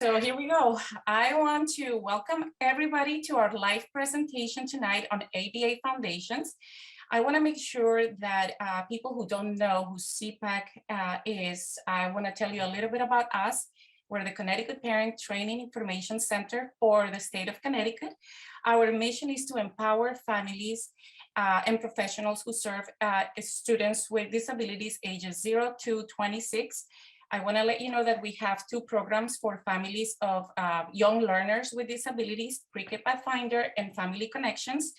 So here we go. I want to welcome everybody to our live presentation tonight on ABA Foundations. I want to make sure that people who don't know who CPAC is, I want to tell you a little bit about us. We're the Connecticut Parent Training Information Center for the state of Connecticut. Our mission is to empower families and professionals who serve students with disabilities ages 0 to 26. I want to let you know that we have two programs for families of young learners with disabilities, Pre-K Pathfinder and Family Connections.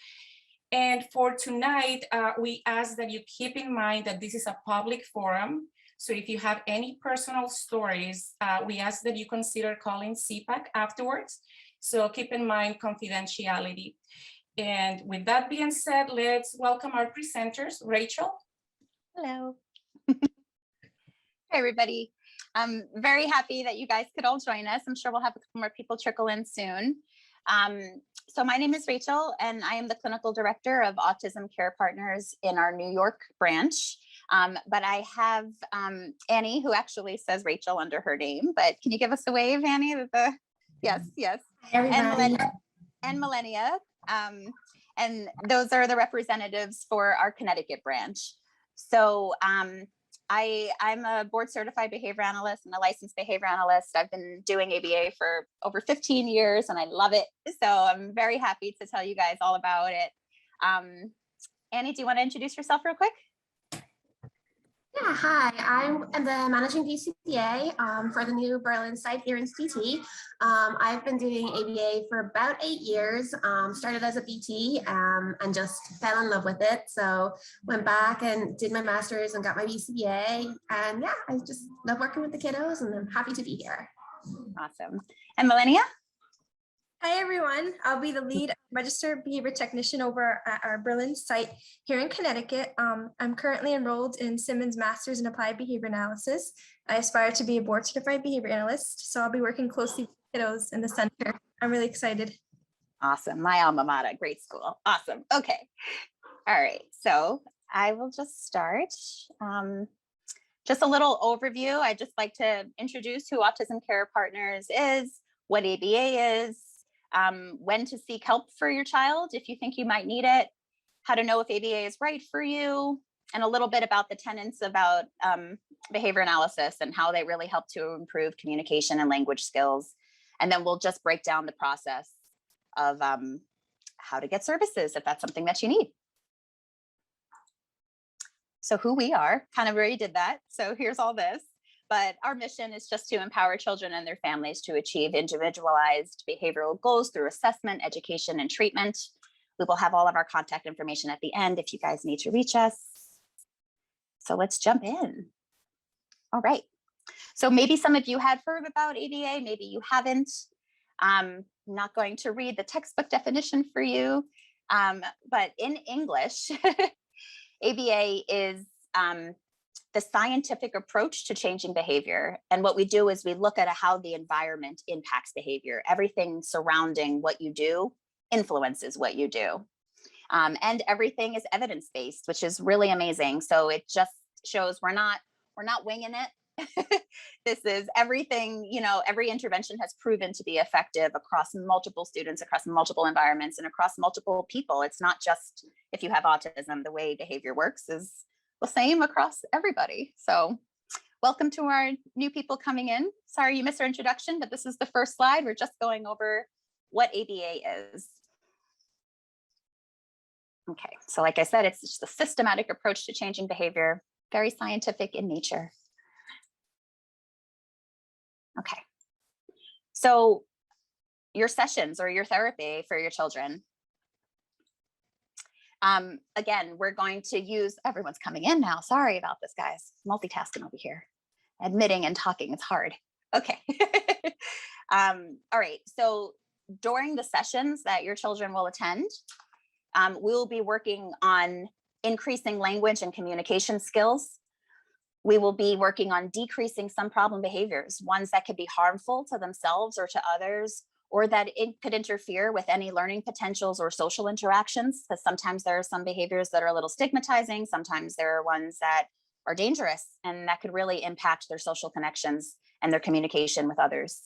And for tonight, we ask that you keep in mind that this is a public forum. So if you have any personal stories, we ask that you consider calling CPAC afterwards. So keep in mind confidentiality. And with that being said, let's welcome our presenters. Rachel. Hello. Hi, everybody. I'm very happy that you guys could all join us. I'm sure we'll have a couple more people trickle in soon. So my name is Rachel, and I am the clinical director of Autism Care Partners in our New York branch. But I have Annie, who actually says Rachel under her name, but can you give us a wave, Annie? Yes. And Millennia. And those are the representatives for our Connecticut branch. So I'm a board certified behavior analyst and a licensed behavior analyst. I've been doing ABA for over 15 years and I love it. So I'm very happy to tell you guys all about it. Annie, do you want to introduce yourself real quick? Yeah, hi, I'm the managing DCPA for the new Berlin site here in CT. I've been doing ABA for about 8 years, started as a BT and just fell in love with it. So went back and did my master's and got my BCBA. And yeah, I just love working with the kiddos and I'm happy to be here. Awesome. And Millennia? Hi, everyone. I'll be the lead registered behavior technician over at our Berlin site here in Connecticut. I'm currently enrolled in Simmons Master's in Applied Behavior Analysis. I aspire to be a board certified behavior analyst, so I'll be working closely with kiddos in the center. I'm really excited. Awesome. My alma mater, great school. Awesome. Okay. All right. So I will just start. Just a little overview. I'd just like to introduce who Autism Care Partners is, what ABA is, when to seek help for your child if you think you might need it, how to know if ABA is right for you, and a little bit about the tenets about behavior analysis and how they really help to improve communication and language skills. And then we'll just break down the process of how to get services if that's something that you need. So who we are, kind of already did that. So here's all this. But our mission is just to empower children and their families to achieve individualized behavioral goals through assessment, education, and treatment. We will have all of our contact information at the end if you guys need to reach us. So let's jump in. All right. So maybe some of you have heard about ABA, maybe you haven't. I'm not going to read the textbook definition for you, but in English, ABA is the scientific approach to changing behavior. And what we do is we look at how the environment impacts behavior. Everything surrounding what you do influences what you do. And everything is evidence-based, which is really amazing. So it just shows we're not winging it. This is everything, every intervention has proven to be effective across multiple students, across multiple environments, and across multiple people. It's not just if you have autism, the way behavior works is the same across everybody. So welcome to our new people coming in. Sorry you missed our introduction, but this is the first slide. We're just going over what ABA is. Okay, so like I said, it's just a systematic approach to changing behavior, very scientific in nature. Okay, so your sessions or your therapy for your children. Again, we're going to use, everyone's coming in now. Sorry about this, guys. Multitasking over here. Admitting and talking is hard. Okay. All right. So during the sessions that your children will attend, we'll be working on increasing language and communication skills. We will be working on decreasing some problem behaviors, ones that could be harmful to themselves or to others, or that it could interfere with any learning potentials or social interactions, because sometimes there are some behaviors that are a little stigmatizing. Sometimes there are ones that are dangerous and that could really impact their social connections and their communication with others.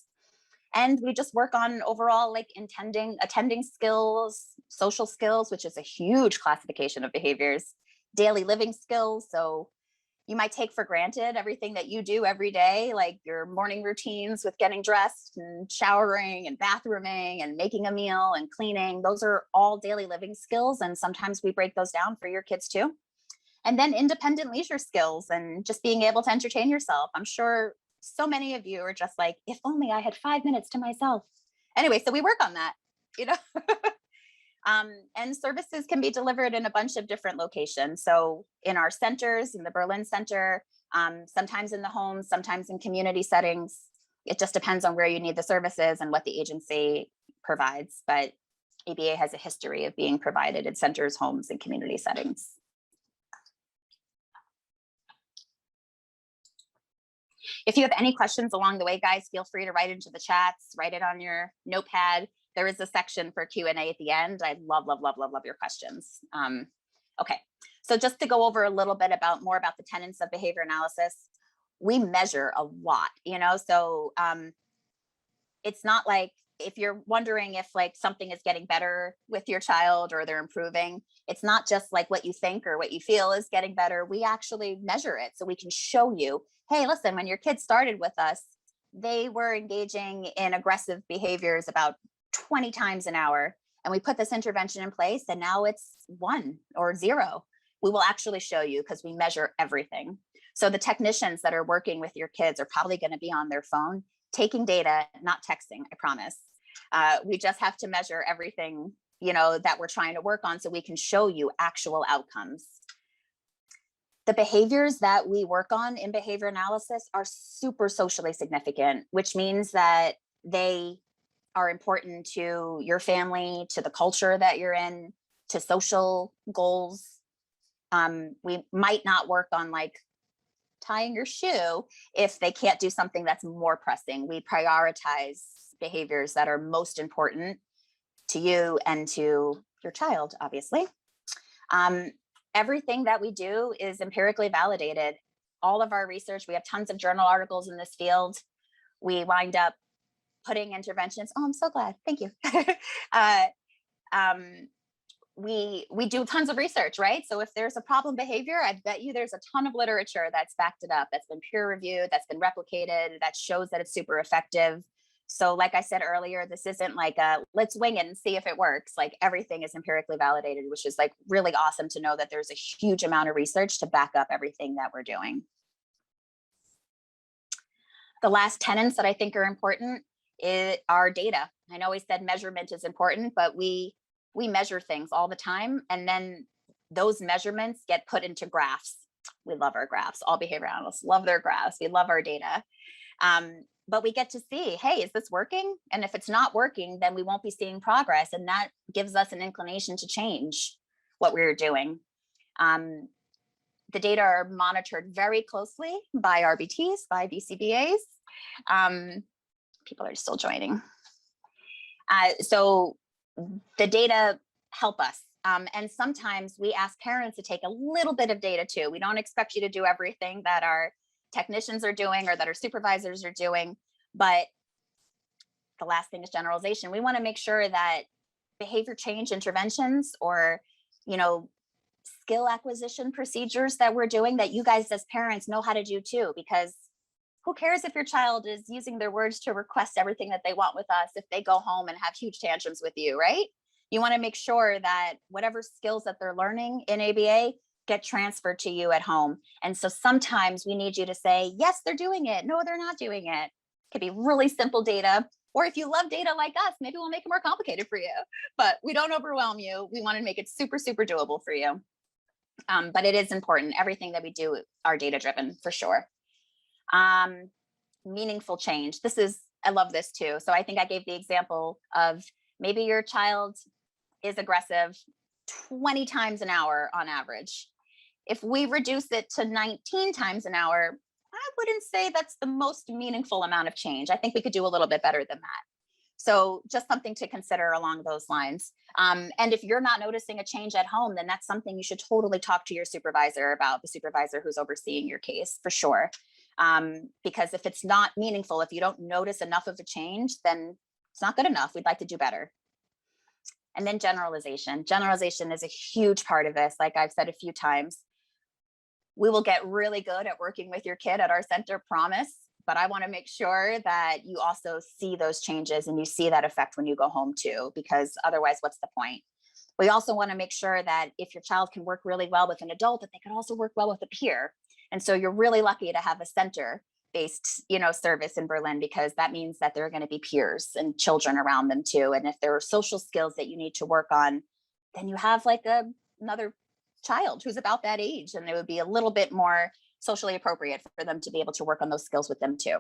And we just work on overall like attending skills, social skills, which is a huge classification of behaviors, daily living skills. So you might take for granted everything that you do every day, like your morning routines with getting dressed and showering and bathrooming and making a meal and cleaning. Those are all daily living skills. And sometimes we break those down for your kids too. And then independent leisure skills and just being able to entertain yourself. I'm sure so many of you are just like, if only I had 5 minutes to myself. Anyway, so we work on that, you know. And services can be delivered in a bunch of different locations. So in our centers, in the Berlin Center, sometimes in the home, sometimes in community settings. It just depends on where you need the services and what the agency provides. But ABA has a history of being provided in centers, homes, and community settings. If you have any questions along the way, guys, feel free to write into the chats, write it on your notepad. There is a section for Q&A at the end. I love your questions. Okay, so just to go over a little bit more about the tenets of behavior analysis, we measure a lot, you know, so it's not like, if you're wondering if like something is getting better with your child or they're improving, it's not just like what you think or what you feel is getting better. We actually measure it so we can show you, hey, listen, when your kids started with us, they were engaging in aggressive behaviors about 20 times an hour. And we put this intervention in place and now it's 1 or 0. We will actually show you because we measure everything. So the technicians that are working with your kids are probably going to be on their phone, taking data, not texting, I promise. We just have to measure everything, you know, that we're trying to work on so we can show you actual outcomes. The behaviors that we work on in behavior analysis are super socially significant, which means that they are important to your family, to the culture that you're in, to social goals. We might not work on like tying your shoe if they can't do something that's more pressing. We prioritize behaviors that are most important to you and to your child, obviously. Everything that we do is empirically validated. All of our research, we have tons of journal articles in this field. We wind up putting interventions. Oh, I'm so glad. Thank you. We do tons of research, right? So if there's a problem behavior, I bet you there's a ton of literature that's backed it up, that's been peer reviewed, that's been replicated, that shows that it's super effective. So like I said earlier, this isn't like a let's wing it and see if it works. Like everything is empirically validated, which is like really awesome to know that there's a huge amount of research to back up everything that we're doing. The last tenets that I think are important are data. I know we said measurement is important, but we measure things all the time. And then those measurements get put into graphs. We love our graphs. All behavior analysts love their graphs. We love our data. But we get to see, hey, is this working? And if it's not working, then we won't be seeing progress. And that gives us an inclination to change what we're doing. The data are monitored very closely by RBTs, by BCBAs. People are still joining. So the data help us. And sometimes we ask parents to take a little bit of data too. We don't expect you to do everything that our technicians are doing or that our supervisors are doing. But the last thing is generalization. We want to make sure that behavior change interventions or, you know, skill acquisition procedures that we're doing that you guys as parents know how to do too, because who cares if your child is using their words to request everything that they want with us if they go home and have huge tantrums with you, right? You want to make sure that whatever skills that they're learning in ABA get transferred to you at home. And so sometimes we need you to say, yes, they're doing it. No, they're not doing it. It could be really simple data. Or if you love data like us, maybe we'll make it more complicated for you, but we don't overwhelm you. We want to make it super, super doable for you. But it is important. Everything that we do are data driven for sure. Meaningful change. I love this too. So I think I gave the example of maybe your child is aggressive 20 times an hour on average. If we reduce it to 19 times an hour, I wouldn't say that's the most meaningful amount of change. I think we could do a little bit better than that. So just something to consider along those lines. And if you're not noticing a change at home, then that's something you should totally talk to your supervisor about, the supervisor who's overseeing your case for sure. Because if it's not meaningful, if you don't notice enough of a change, then it's not good enough. We'd like to do better. And then generalization. Generalization is a huge part of this. Like I've said a few times, we will get really good at working with your kid at our center, promise. But I want to make sure that you also see those changes and you see that effect when you go home too, because otherwise, what's the point? We also want to make sure that if your child can work really well with an adult, that they can also work well with a peer. And so you're really lucky to have a center-based, service in Berlin, because that means that there are going to be peers and children around them too. And if there are social skills that you need to work on, then you have like another child who's about that age, and it would be a little bit more socially appropriate for them to be able to work on those skills with them too.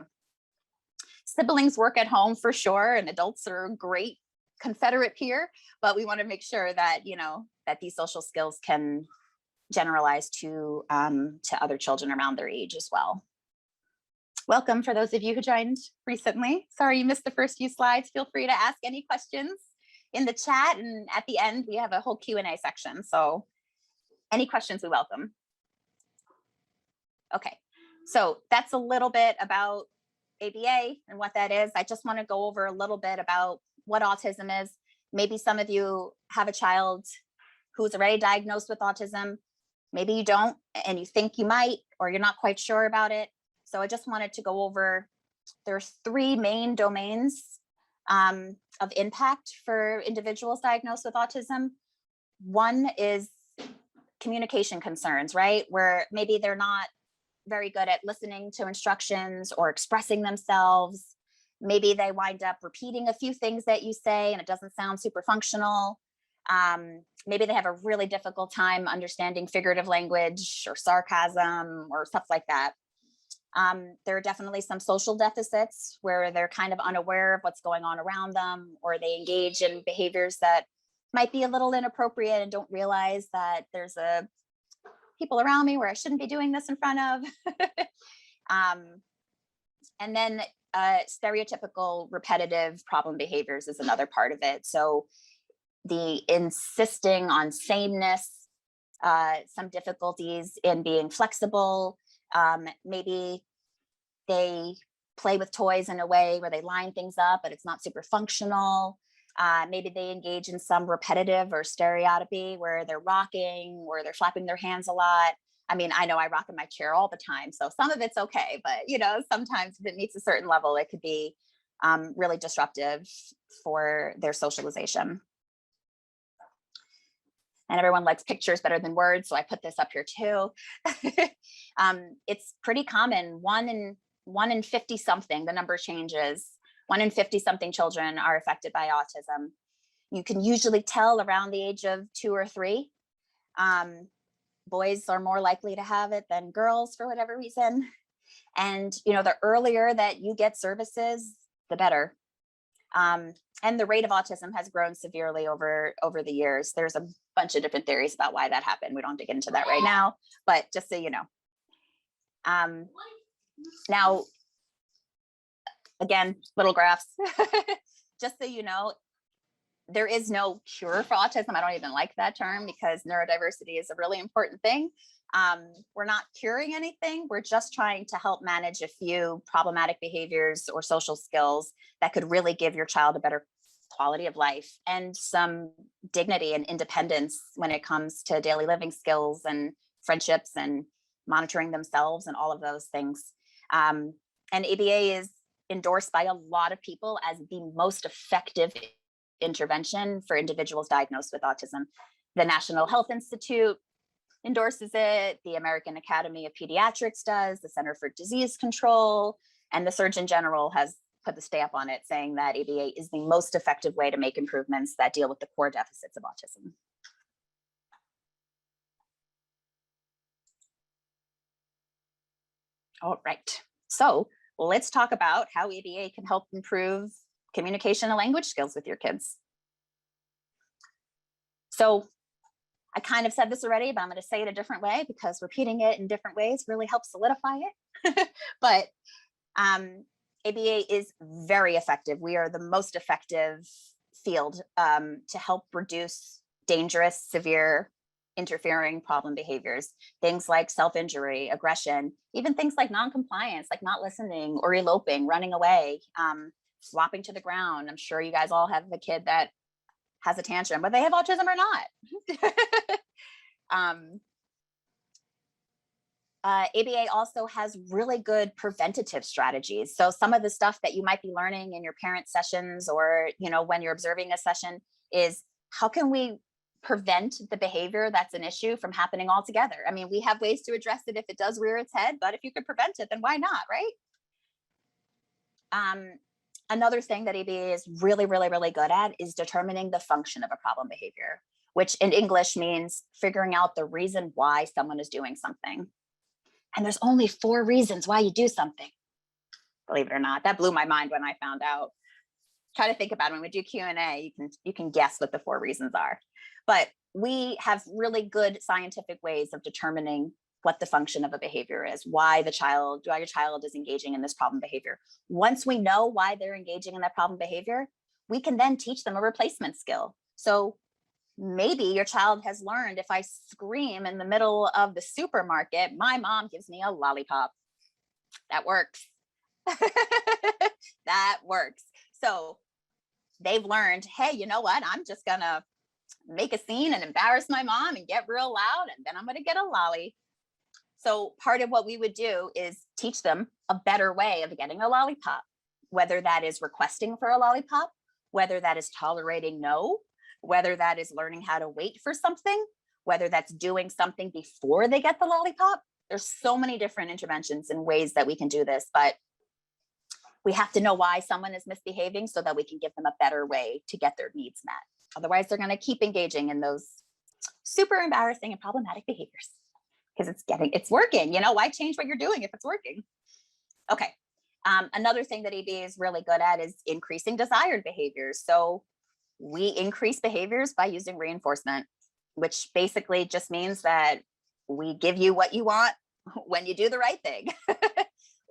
Siblings work at home for sure, and adults are a great confederate peer, but we want to make sure that, that these social skills can generalize to other children around their age as well. Welcome for those of you who joined recently. Sorry you missed the first few slides. Feel free to ask any questions in the chat, and at the end we have a whole Q&A section. So any questions we welcome. Okay, so that's a little bit about ABA and what that is. I just want to go over a little bit about what autism is. Maybe some of you have a child who's already diagnosed with autism. Maybe you don't, and you think you might, or you're not quite sure about it. So I just wanted to go over, there's 3 main domains of impact for individuals diagnosed with autism. One is communication concerns, right? Where maybe they're not very good at listening to instructions or expressing themselves. Maybe they wind up repeating a few things that you say and it doesn't sound super functional. Maybe they have a really difficult time understanding figurative language or sarcasm or stuff like that. There are definitely some social deficits where they're kind of unaware of what's going on around them, or they engage in behaviors that might be a little inappropriate and don't realize that there's people around me where I shouldn't be doing this in front of. And then stereotypical repetitive problem behaviors is another part of it. So the insisting on sameness, some difficulties in being flexible. Maybe they play with toys in a way where they line things up, but it's not super functional. Maybe they engage in some repetitive or stereotypy where they're rocking or they're flapping their hands a lot. I mean, I know I rock in my chair all the time, so some of it's okay, but sometimes if it meets a certain level, it could be really disruptive for their socialization. And everyone likes pictures better than words, so I put this up here too. It's pretty common. 1 in 50 something, the number changes. 1 in 50 something children are affected by autism. You can usually tell around the age of 2 or 3. Boys are more likely to have it than girls for whatever reason. And the earlier that you get services, the better. And the rate of autism has grown severely over the years. There's a bunch of different theories about why that happened. We don't have to get into that right now, but just so you know. Now, again, little graphs, just so you know, there is no cure for autism. I don't even like that term because neurodiversity is a really important thing. We're not curing anything. We're just trying to help manage a few problematic behaviors or social skills that could really give your child a better quality of life and some dignity and independence when it comes to daily living skills and friendships and monitoring themselves and all of those things. And ABA is endorsed by a lot of people as the most effective intervention for individuals diagnosed with autism. The National Health Institute endorses it, the American Academy of Pediatrics does, the Center for Disease Control, and the Surgeon General has put the stamp on it saying that ABA is the most effective way to make improvements that deal with the core deficits of autism. All right, so let's talk about how ABA can help improve communication and language skills with your kids. So I kind of said this already, but I'm going to say it a different way because repeating it in different ways really helps solidify it. But ABA is very effective. We are the most effective field to help reduce dangerous, severe interfering problem behaviors, things like self-injury, aggression, even things like non-compliance, like not listening or eloping, running away, flopping to the ground. I'm sure you guys all have a kid that has a tantrum, but they have autism or not. ABA also has really good preventative strategies. So some of the stuff that you might be learning in your parent sessions or, when you're observing a session is how can we prevent the behavior that's an issue from happening altogether? I mean, we have ways to address it if it does rear its head, but if you could prevent it, then why not, right? Another thing that ABA is really, really, really good at is determining the function of a problem behavior, which in English means figuring out the reason why someone is doing something. And there's only 4 reasons why you do something. Believe it or not, that blew my mind when I found out. Try to think about it. When we do Q&A, you can guess what the 4 reasons are. But we have really good scientific ways of determining what the function of a behavior is, why your child is engaging in this problem behavior. Once we know why they're engaging in that problem behavior, we can then teach them a replacement skill. So maybe your child has learned, if I scream in the middle of the supermarket, my mom gives me a lollipop. That works. That works. So they've learned, hey, you know what? I'm just gonna make a scene and embarrass my mom and get real loud, and then I'm gonna get a lolly. So part of what we would do is teach them a better way of getting a lollipop, whether that is requesting for a lollipop, whether that is tolerating no, whether that is learning how to wait for something, whether that's doing something before they get the lollipop. There's so many different interventions and ways that we can do this, but we have to know why someone is misbehaving so that we can give them a better way to get their needs met. Otherwise, they're going to keep engaging in those super embarrassing and problematic behaviors because it's working. Why change what you're doing if it's working? Okay. Another thing that ABA is really good at is increasing desired behaviors. So we increase behaviors by using reinforcement, which basically just means that we give you what you want when you do the right thing.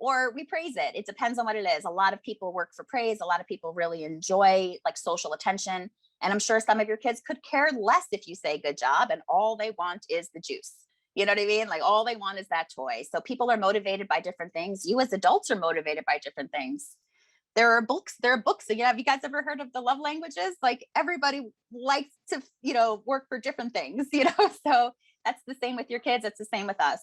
Or we praise it. It depends on what it is. A lot of people work for praise. A lot of people really enjoy like social attention. And I'm sure some of your kids could care less if you say good job and all they want is the juice. You know what I mean? Like all they want is that toy. So people are motivated by different things. You as adults are motivated by different things. There are books. So, have you guys ever heard of the love languages? Like everybody likes to, work for different things, so that's the same with your kids. It's the same with us.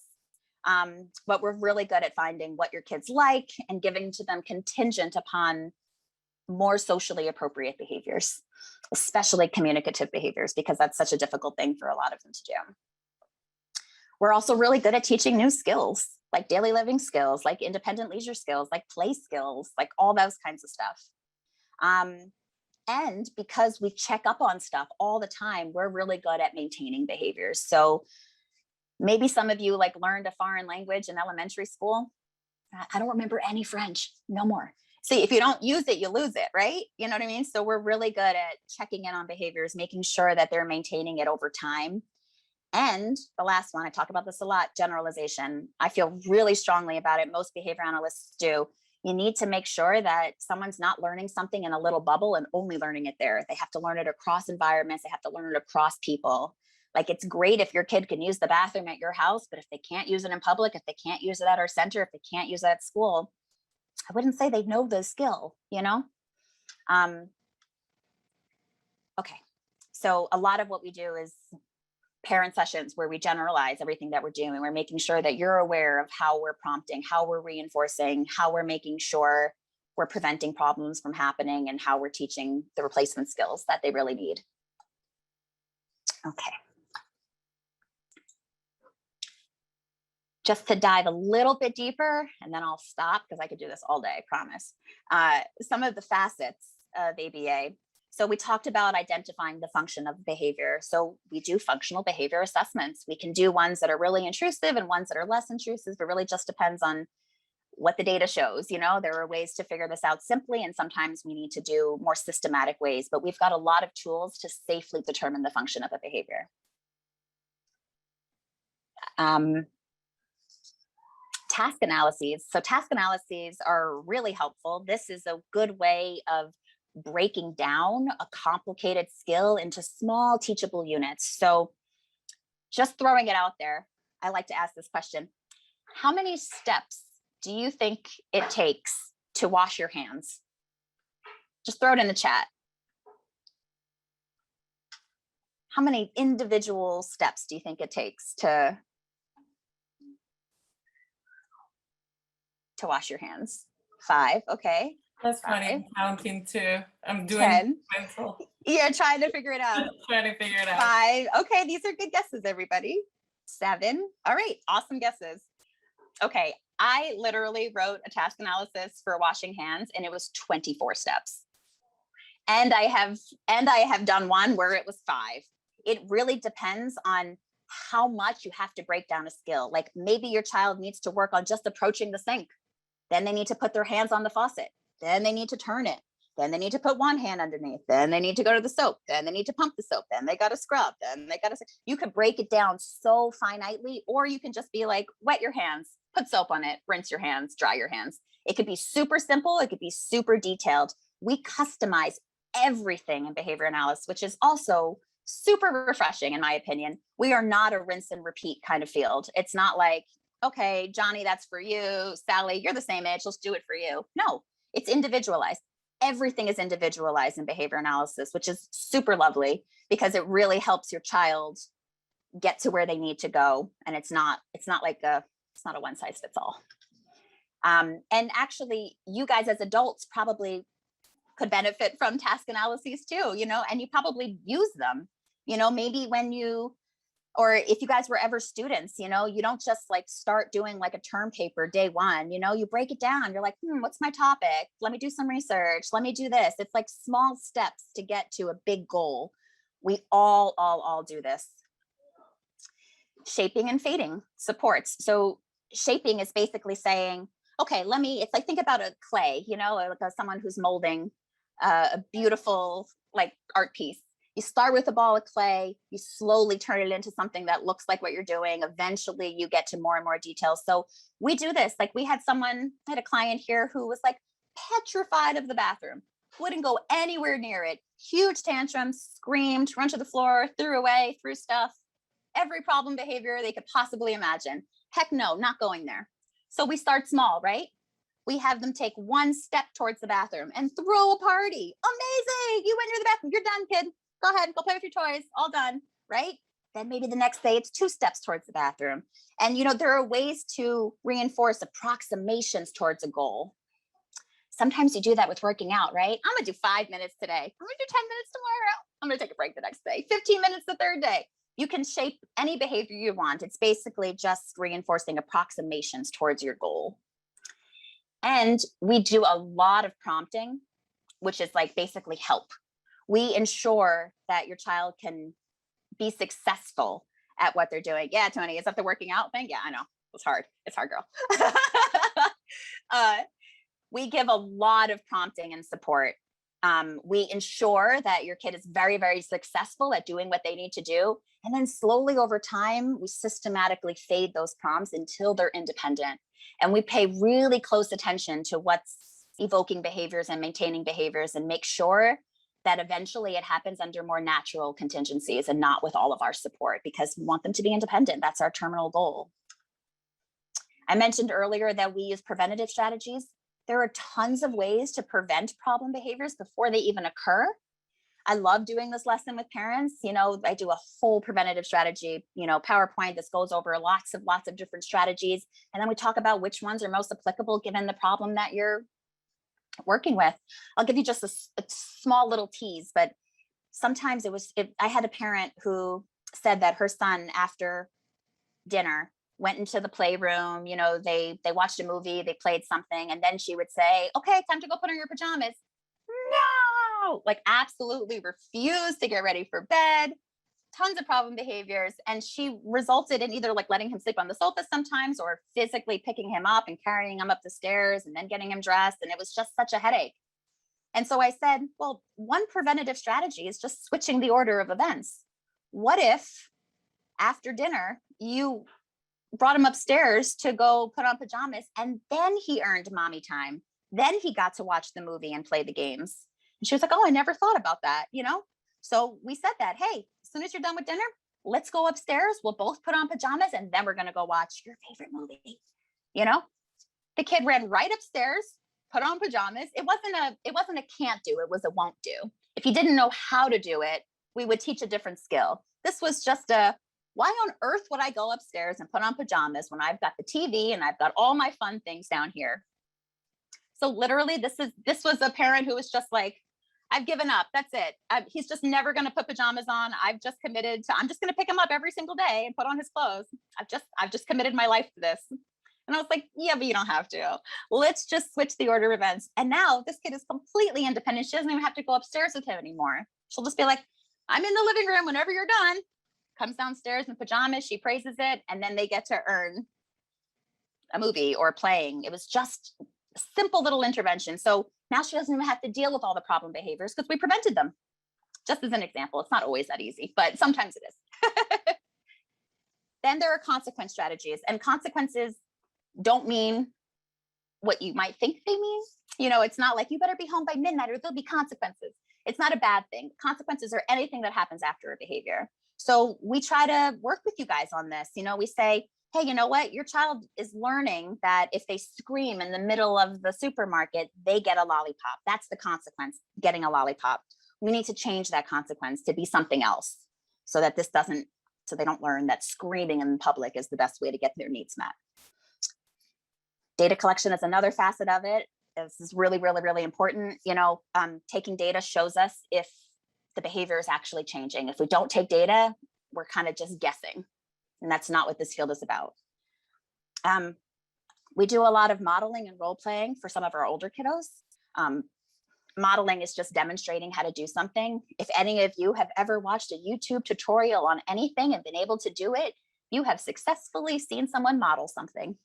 But we're really good at finding what your kids like and giving to them contingent upon more socially appropriate behaviors, especially communicative behaviors, because that's such a difficult thing for a lot of them to do. We're also really good at teaching new skills, like daily living skills, like independent leisure skills, like play skills, like all those kinds of stuff. And because we check up on stuff all the time, we're really good at maintaining behaviors. So maybe some of you learned a foreign language in elementary school. I don't remember any French, no more. See, if you don't use it, you lose it, right? You know what I mean? So we're really good at checking in on behaviors, making sure that they're maintaining it over time. And the last one, I talk about this a lot, generalization. I feel really strongly about it. Most behavior analysts do. You need to make sure that someone's not learning something in a little bubble and only learning it there. They have to learn it across environments. They have to learn it across people. Like it's great if your kid can use the bathroom at your house, but if they can't use it in public, if they can't use it at our center, if they can't use it at school, I wouldn't say they know the skill, Okay, so a lot of what we do is parent sessions where we generalize everything that we're doing. We're making sure that you're aware of how we're prompting, how we're reinforcing, how we're making sure we're preventing problems from happening, and how we're teaching the replacement skills that they really need. Okay. Just to dive a little bit deeper, and then I'll stop because I could do this all day, I promise. Some of the facets of ABA. So we talked about identifying the function of behavior. So we do functional behavior assessments. We can do ones that are really intrusive and ones that are less intrusive, but really just depends on what the data shows. There are ways to figure this out simply, and sometimes we need to do more systematic ways, but we've got a lot of tools to safely determine the function of a behavior. Task analyses. So task analyses are really helpful. This is a good way of breaking down a complicated skill into small teachable units. So just throwing it out there, I like to ask this question. How many steps do you think it takes to wash your hands? Just throw it in the chat. How many individual steps do you think it takes to wash your hands? 5, okay. That's funny. I'm counting too. I'm doing 10. mental. You're trying to figure it out. Trying to figure it out. 5. Okay, these are good guesses, everybody. 7. All right, awesome guesses. Okay, I literally wrote a task analysis for washing hands, and it was 24 steps. And I have done one where it was 5. It really depends on how much you have to break down a skill. Like maybe your child needs to work on just approaching the sink. Then they need to put their hands on the faucet. Then they need to turn it. Then they need to put one hand underneath. Then they need to go to the soap. Then they need to pump the soap. Then they got to scrub. Then they got to, you could break it down so finitely, or you can just be like, wet your hands, put soap on it, rinse your hands, dry your hands. It could be super simple. It could be super detailed. We customize everything in behavior analysis, which is also super refreshing, in my opinion. We are not a rinse and repeat kind of field. It's not like, okay, Johnny, that's for you. Sally, you're the same age. Let's do it for you. No, it's individualized. Everything is individualized in behavior analysis, which is super lovely because it really helps your child get to where they need to go. And it's not a one size fits all. And actually, you guys as adults probably could benefit from task analyses too, and you probably use them, maybe when or if you guys were ever students, you don't just like start doing like a term paper day one, you break it down. You're like, what's my topic? Let me do some research. Let me do this. It's like small steps to get to a big goal. We all do this. Shaping and fading supports. So shaping is basically saying, okay, it's like, think about a clay, like someone who's molding a beautiful like art piece. You start with a ball of clay, you slowly turn it into something that looks like what you're doing. Eventually you get to more and more details. So we do this. Like I had a client here who was like petrified of the bathroom, wouldn't go anywhere near it. Huge tantrums, screamed, run to the floor, threw stuff, every problem behavior they could possibly imagine. Heck no, not going there. So we start small, right? We have them take one step towards the bathroom and throw a party. Amazing. You went near the bathroom. You're done, kid. Go ahead. Go play with your toys. All done. Right? Then maybe the next day it's 2 steps towards the bathroom. And, there are ways to reinforce approximations towards a goal. Sometimes you do that with working out, right? I'm going to do 5 minutes today. I'm going to do 10 minutes tomorrow. I'm going to take a break the next day. 15 minutes the third day. You can shape any behavior you want. It's basically just reinforcing approximations towards your goal. And we do a lot of prompting, which is like basically help. We ensure that your child can be successful at what they're doing. Yeah, Tony, is that the working out thing? Yeah, I know. It's hard. It's hard, girl. We give a lot of prompting and support. We ensure that your kid is very, very successful at doing what they need to do. And then slowly over time, we systematically fade those prompts until they're independent. And we pay really close attention to what's evoking behaviors and maintaining behaviors and make sure that eventually it happens under more natural contingencies and not with all of our support, because we want them to be independent. That's our terminal goal. I mentioned earlier that we use preventative strategies. There are tons of ways to prevent problem behaviors before they even occur. I love doing this lesson with parents. I do a whole preventative strategy, PowerPoint. This goes over lots of different strategies. And then we talk about which ones are most applicable given the problem that you're working with. I'll give you just a small little tease, but sometimes I had a parent who said that her son after dinner went into the playroom, they watched a movie, they played something, and then she would say, okay, time to go put on your pajamas. No, like absolutely refused to get ready for bed, tons of problem behaviors. And she resulted in either like letting him sleep on the sofa sometimes or physically picking him up and carrying him up the stairs and then getting him dressed. And it was just such a headache. And so I said, well, one preventative strategy is just switching the order of events. What if after dinner, you brought him upstairs to go put on pajamas and then he earned mommy time? Then he got to watch the movie and play the games. And she was like, oh, I never thought about that, So we said that, hey, as soon as you're done with dinner, let's go upstairs. We'll both put on pajamas and then we're going to go watch your favorite movie. You know, the kid ran right upstairs, put on pajamas. It wasn't a can't do, it was a won't do. If he didn't know how to do it, we would teach a different skill. This was just a, why on earth would I go upstairs and put on pajamas when I've got the TV and I've got all my fun things down here? So literally this was a parent who was just like, I've given up. That's it. He's just never going to put pajamas on. I've just committed to, I'm just going to pick him up every single day and put on his clothes. I've just committed my life to this. And I was like, yeah, but you don't have to. Let's just switch the order of events. And now this kid is completely independent. She doesn't even have to go upstairs with him anymore. She'll just be like, I'm in the living room whenever you're done. Comes downstairs in pajamas. She praises it. And then they get to earn a movie or playing. It was just a simple little intervention. So now she doesn't even have to deal with all the problem behaviors because we prevented them. Just as an example, it's not always that easy, but sometimes it is. Then there are consequence strategies, and consequences don't mean what you might think they mean. You know, it's not like you better be home by midnight or there'll be consequences. It's not a bad thing. Consequences are anything that happens after a behavior. So we try to work with you guys on this. You know, we say, hey, you know what? Your child is learning that if they scream in the middle of the supermarket, they get a lollipop. That's the consequence, getting a lollipop. We need to change that consequence to be something else so that so they don't learn that screaming in public is the best way to get their needs met. Data collection is another facet of it. This is really, really, really important. You know, taking data shows us if the behavior is actually changing. If we don't take data, we're kind of just guessing. And that's not what this field is about. We do a lot of modeling and role playing for some of our older kiddos. Modeling is just demonstrating how to do something. If any of you have ever watched a YouTube tutorial on anything and been able to do it, you have successfully seen someone model something.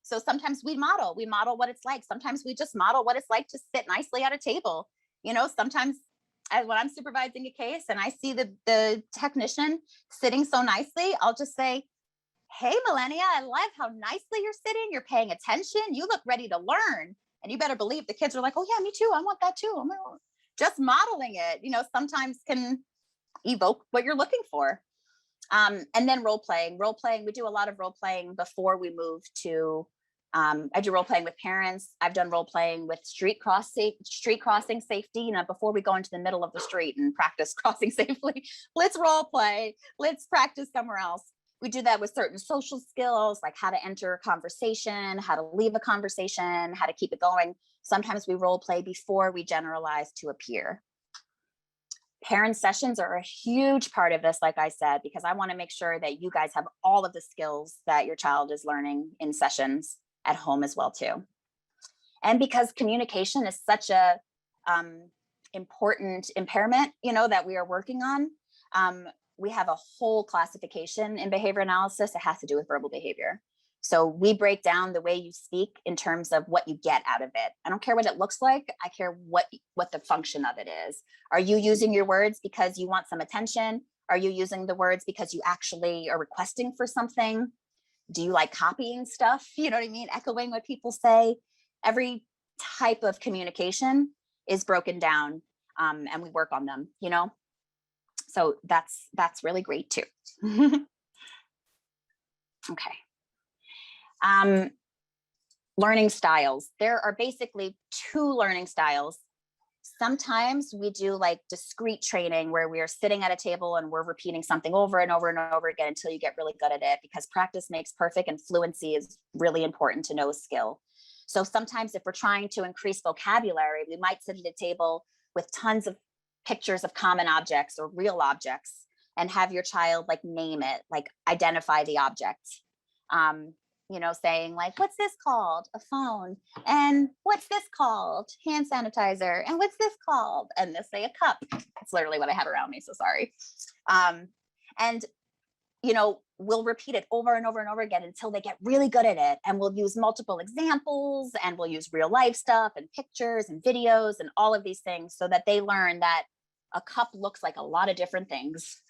So sometimes we model what it's like. Sometimes we just model what it's like to sit nicely at a table. You know, sometimes when I'm supervising a case and I see the technician sitting so nicely, I'll just say, hey, Millennia, I love how nicely you're sitting. You're paying attention. You look ready to learn. And you better believe the kids are like, oh yeah, me too. I want that too. Just modeling it, you know, sometimes can evoke what you're looking for. And then role playing, we do a lot of role playing before we move to, I do role playing with parents. I've done role playing with street crossing safety. You know, before we go into the middle of the street and practice crossing safely, let's role play, let's practice somewhere else. We do that with certain social skills, like how to enter a conversation, how to leave a conversation, how to keep it going. Sometimes we role play before we generalize to a peer. Parent sessions are a huge part of this, like I said, because I want to make sure that you guys have all of the skills that your child is learning in sessions at home as well too. And because communication is such a important impairment, you know, that we are working on, we have a whole classification in behavior analysis that has to do with verbal behavior. So we break down the way you speak in terms of what you get out of it. I don't care what it looks like. I care what the function of it is. Are you using your words because you want some attention? Are you using the words because you actually are requesting for something? Do you like copying stuff? You know what I mean? Echoing what people say. Every type of communication is broken down, and we work on them, you know? So that's really great too. Okay. Learning styles. There are basically two learning styles. Sometimes we do like discrete training where we are sitting at a table and we're repeating something over and over and over again until you get really good at it, because practice makes perfect and fluency is really important to know a skill. So sometimes if we're trying to increase vocabulary, we might sit at a table with tons of pictures of common objects or real objects and have your child like name it, like identify the object. You know, saying like, what's this called? A phone. And what's this called? Hand sanitizer. And what's this called? And they'll say a cup. It's literally what I have around me, so sorry. And, you know, we'll repeat it over and over and over again until they get really good at it. And we'll use multiple examples and we'll use real life stuff and pictures and videos and all of these things so that they learn that a cup looks like a lot of different things.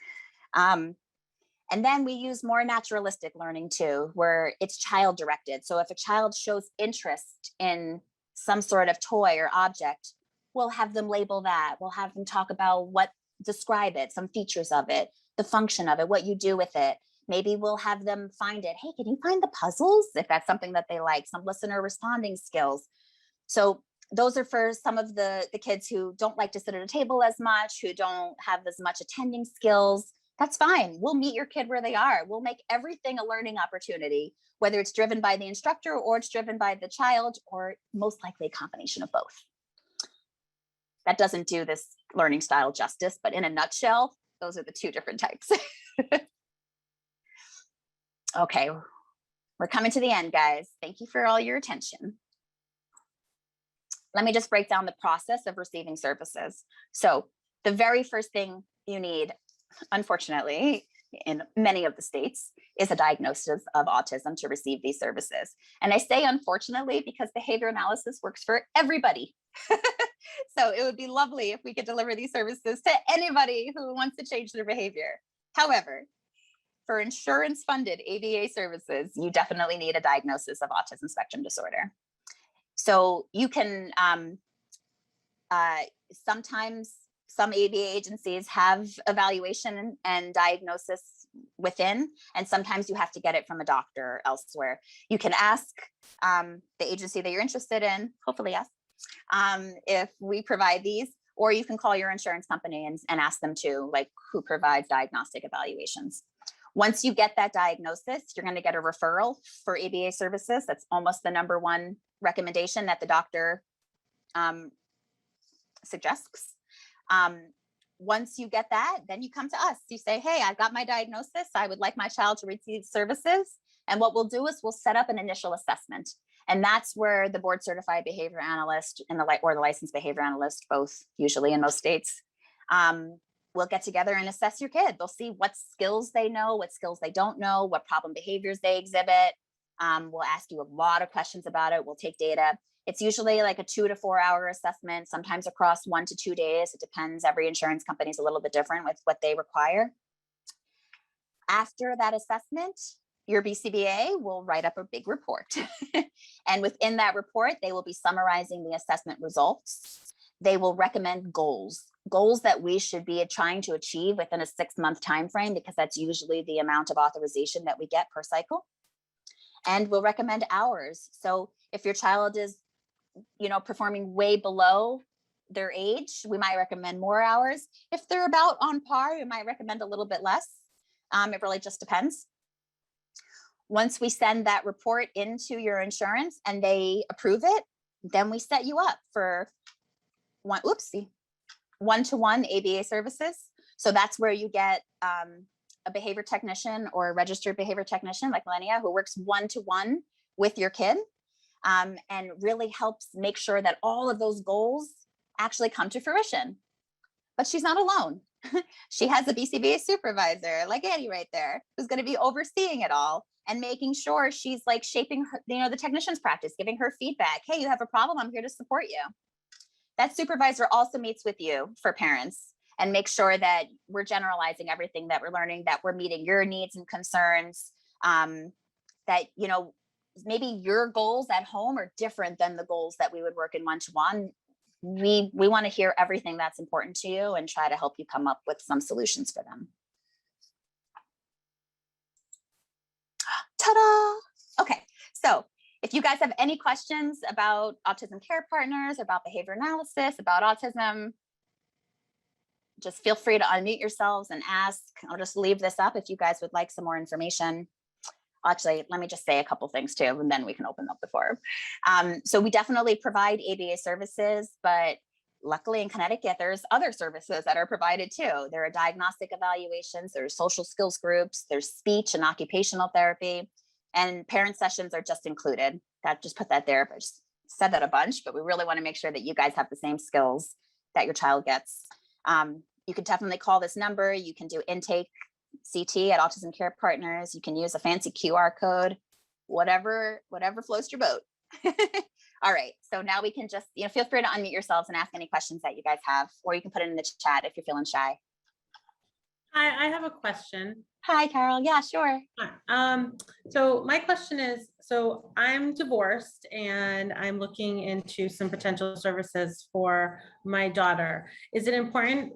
And then we use more naturalistic learning too, where it's child directed. So if a child shows interest in some sort of toy or object, we'll have them label that. We'll have them talk about what describe it, some features of it, the function of it, what you do with it. Maybe we'll have them find it. Hey, can you find the puzzles? If that's something that they like, some listener responding skills. So those are for some of the kids who don't like to sit at a table as much, who don't have as much attending skills. That's fine. We'll meet your kid where they are. We'll make everything a learning opportunity, whether it's driven by the instructor or it's driven by the child, or most likely a combination of both. That doesn't do this learning style justice, but in a nutshell, those are the two different types. Okay, we're coming to the end, guys. Thank you for all your attention. Let me just break down the process of receiving services. So the very first thing you need, unfortunately, in many of the states, is a diagnosis of autism to receive these services. And I say unfortunately because behavior analysis works for everybody. So it would be lovely if we could deliver these services to anybody who wants to change their behavior. However, for insurance-funded ABA services, you definitely need a diagnosis of autism spectrum disorder. So you can, sometimes some ABA agencies have evaluation and diagnosis within, and sometimes you have to get it from a doctor elsewhere. You can ask the agency that you're interested in, hopefully us, if we provide these, or you can call your insurance company and ask them to, like, who provides diagnostic evaluations. Once you get that diagnosis, you're going to get a referral for ABA services. That's almost the number one recommendation that the doctor suggests. Once you get that, then you come to us. You say, hey, I've got my diagnosis. I would like my child to receive services. And what we'll do is we'll set up an initial assessment. And that's where the board certified behavior analyst and the licensed behavior analyst, both usually in most states, we'll get together and assess your kid. They'll see what skills they know, what skills they don't know, what problem behaviors they exhibit. We'll ask you a lot of questions about it. We'll take data. It's usually like a 2 to 4 hour assessment, sometimes across 1 to 2 days. It depends. Every insurance company is a little bit different with what they require. After that assessment, your BCBA will write up a big report. And within that report, they will be summarizing the assessment results. They will recommend goals that we should be trying to achieve within a 6-month time frame, because that's usually the amount of authorization that we get per cycle. And we'll recommend hours. So if your child is, performing way below their age, we might recommend more hours. If they're about on par, we might recommend a little bit less. It really just depends. Once we send that report into your insurance and they approve it, then we set you up for one-to-one ABA services. So that's where you get a behavior technician or a registered behavior technician like Millennia, who works one-to-one with your kid and really helps make sure that all of those goals actually come to fruition. But she's not alone. She has a BCBA supervisor like Annie right there, who's going to be overseeing it all and making sure she's like shaping her, the technician's practice, giving her feedback. Hey, you have a problem, I'm here to support you. That supervisor also meets with you for parents and make sure that we're generalizing everything that we're learning, that we're meeting your needs and concerns, that, maybe your goals at home are different than the goals that we would work in one-to-one. We want to hear everything that's important to you and try to help you come up with some solutions for them. Ta-da! Okay, so if you guys have any questions about Autism Care Partners, about behavior analysis, about autism, just feel free to unmute yourselves and ask. I'll just leave this up if you guys would like some more information. Actually, let me just say a couple things too, and then we can open up the forum. So we definitely provide ABA services, but luckily in Connecticut, there's other services that are provided too. There are diagnostic evaluations, there's social skills groups, there's speech and occupational therapy, and parent sessions are just included. Just put that there, but I just said that a bunch, but we really want to make sure that you guys have the same skills that your child gets. You can definitely call this number. You can do intake CT at Autism Care Partners. You can use a fancy QR code, whatever floats your boat. All right, so now we can just, feel free to unmute yourselves and ask any questions that you guys have, or you can put it in the chat if you're feeling shy. I have a question. Hi, Carol. Yeah, sure. So my question is, so I'm divorced and I'm looking into some potential services for my daughter. Is it important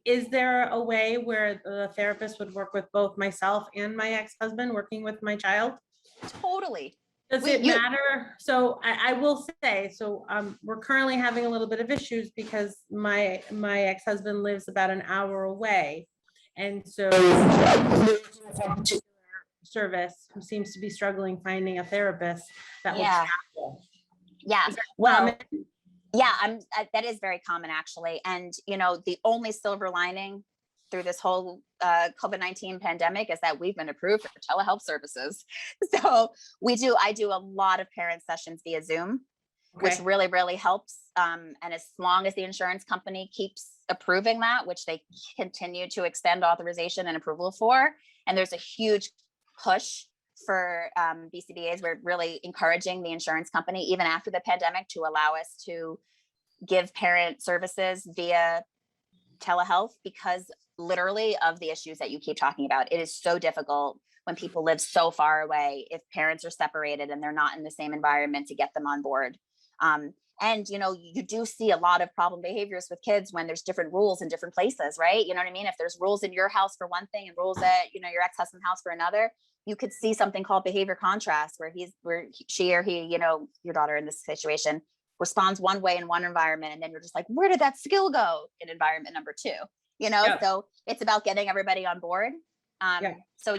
is there a way where the therapist would work with both myself and my ex-husband working with my child? Totally. Does it matter? So I will say, so we're currently having a little bit of issues because my ex-husband lives about an hour away. And so service who seems to be struggling finding a therapist that will travel. Yeah. Well, yeah, that is very common actually. And you know, the only silver lining through this whole COVID-19 pandemic is that we've been approved for telehealth services. So I do a lot of parent sessions via Zoom, which really, really helps. And as long as the insurance company keeps approving that, which they continue to extend authorization and approval for, and there's a huge push for BCBAs, we're really encouraging the insurance company, even after the pandemic, to allow us to give parent services via telehealth, because literally of the issues that you keep talking about. It is so difficult when people live so far away, if parents are separated and they're not in the same environment, to get them on board. And you know, you do see a lot of problem behaviors with kids when there's different rules in different places, right? You know what I mean? If there's rules in your house for one thing and rules at, you know, your ex-husband's house for another, you could see something called behavior contrast, where she or he, you know, your daughter in this situation, responds one way in one environment, and then you're just like, where did that skill go in environment number two? You know, so it's about getting everybody on board. So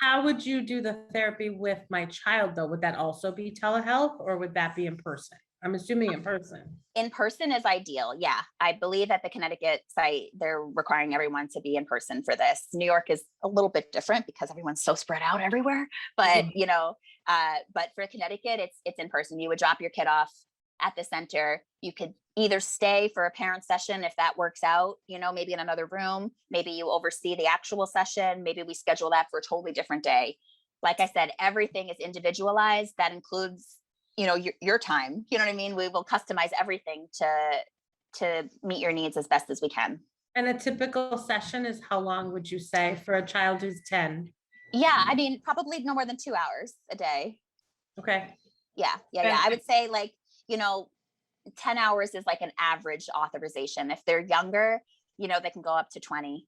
how would you do the therapy with my child though? Would that also be telehealth, or would that be in person? I'm assuming in person. In person is ideal. Yeah. I believe at the Connecticut site, they're requiring everyone to be in person for this. New York is a little bit different because everyone's so spread out everywhere, but you know, but for Connecticut, it's in person. You would drop your kid off at the center. You could either stay for a parent session if that works out, you know, maybe in another room, maybe you oversee the actual session, maybe we schedule that for a totally different day. Like I said, everything is individualized. That includes, you know, your time, you know what I mean? We will customize everything to meet your needs as best as we can. And a typical session is how long would you say for a child who's 10? Yeah, I mean, probably no more than 2 hours a day. Okay. Yeah. I would say, like, you know, 10 hours is like an average authorization. If they're younger, you know, they can go up to 20.